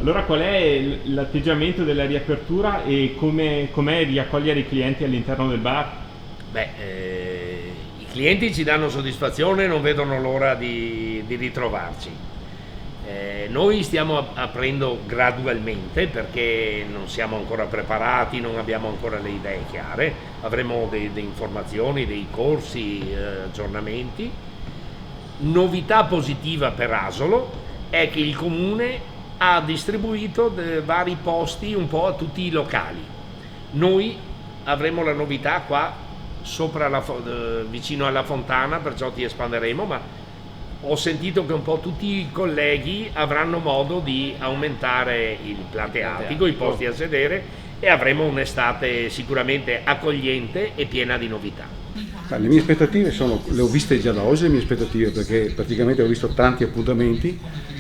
Allora qual è l'atteggiamento della riapertura e com'è riaccogliere i clienti all'interno del bar? I clienti ci danno soddisfazione e non vedono l'ora di ritrovarci. Noi stiamo aprendo gradualmente perché non siamo ancora preparati, non abbiamo ancora le idee chiare, avremo delle informazioni, dei corsi, aggiornamenti. Novità positiva per Asolo è che il comune ha distribuito vari posti un po' a tutti i locali. Noi avremo la novità qua sopra vicino alla fontana, perciò ti espanderemo, ma ho sentito che un po' tutti i colleghi avranno modo di aumentare il plateatico, i posti a sedere, e avremo un'estate sicuramente accogliente e piena di novità. Le mie aspettative sono, le ho viste già da oggi le mie aspettative, perché praticamente ho visto tanti appuntamenti,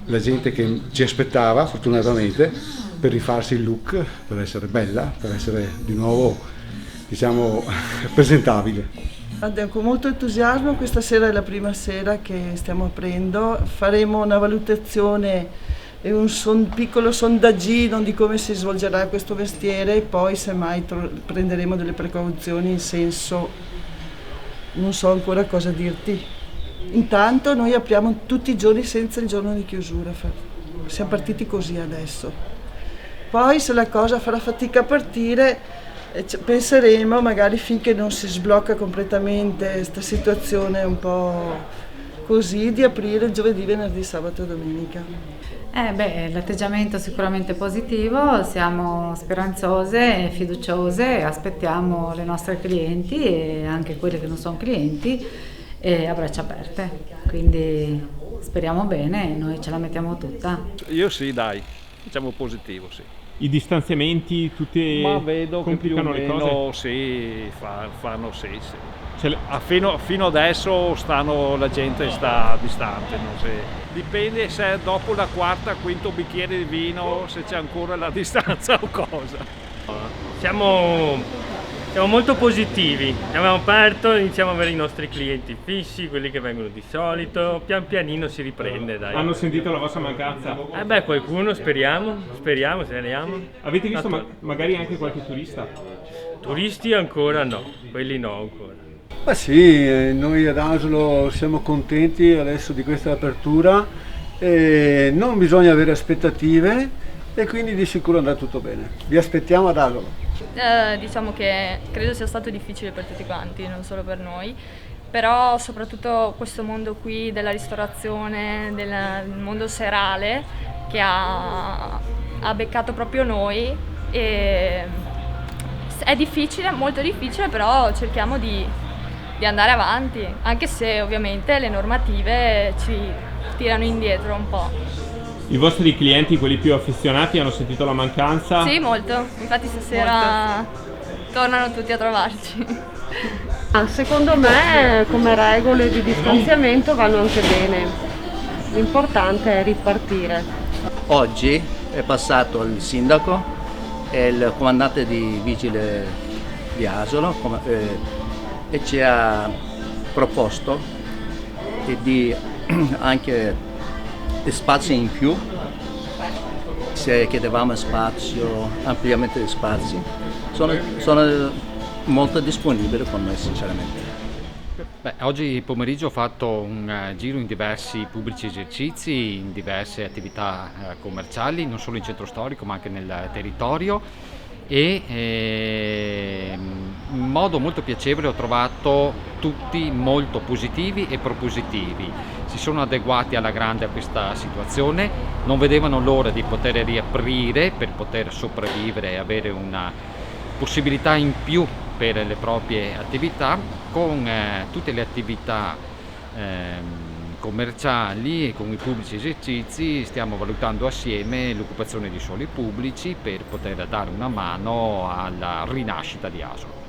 la gente che ci aspettava fortunatamente per rifarsi il look, per essere bella, per essere di nuovo, diciamo, presentabile. Con molto entusiasmo, questa sera è la prima sera che stiamo aprendo, faremo una valutazione e un piccolo sondaggino di come si svolgerà questo mestiere e poi semmai prenderemo delle precauzioni in senso, non so ancora cosa dirti. Intanto noi apriamo tutti i giorni senza il giorno di chiusura, siamo partiti così adesso. Poi se la cosa farà fatica a partire, penseremo magari finché non si sblocca completamente questa situazione un po' così, di aprire giovedì, venerdì, sabato e domenica. L'atteggiamento è sicuramente positivo, siamo speranzose e fiduciose, aspettiamo le nostre clienti e anche quelle che non sono clienti a braccia aperte, quindi speriamo bene, noi ce la mettiamo tutta. Io sì, dai, diciamo positivo, sì. I distanziamenti, tutti Ma vedo che più o complicano le cose? meno sì, fanno sì. Fino adesso la gente sta distante, non si- dipende se dopo la quarta, quinto bicchiere di vino, se c'è ancora la distanza o cosa. Siamo molto positivi, abbiamo aperto, iniziamo ad avere i nostri clienti fissi, quelli che vengono di solito, pian pianino si riprende, dai. Hanno sentito la vostra mancanza? Qualcuno, speriamo, speriamo. Avete visto magari anche qualche turista? Turisti ancora no, quelli no ancora. Ma sì, noi ad Asolo siamo contenti adesso di questa apertura, non bisogna avere aspettative e quindi di sicuro andrà tutto bene. Vi aspettiamo ad Asolo. Diciamo che credo sia stato difficile per tutti quanti, non solo per noi, però soprattutto questo mondo qui della ristorazione, del mondo serale che ha beccato proprio noi e è difficile, molto difficile, però cerchiamo di andare avanti, anche se ovviamente le normative ci tirano indietro un po'. I vostri clienti, quelli più affezionati, hanno sentito la mancanza? Sì, molto, infatti stasera tornano tutti a trovarci. Secondo me come regole di distanziamento vanno anche bene, l'importante è ripartire. Oggi è passato il sindaco e il comandante di vigile di Asolo e ci ha proposto di anche spazi in più, se chiedevamo spazio, ampliamento di spazi, sono molto disponibile con noi sinceramente. Oggi pomeriggio ho fatto un giro in diversi pubblici esercizi, in diverse attività commerciali, non solo in centro storico ma anche nel territorio e in modo molto piacevole ho trovato tutti molto positivi e propositivi. Si sono adeguati alla grande a questa situazione, non vedevano l'ora di poter riaprire per poter sopravvivere e avere una possibilità in più per le proprie attività, con tutte le attività commerciali e con i pubblici esercizi stiamo valutando assieme l'occupazione di suoli pubblici per poter dare una mano alla rinascita di Asolo.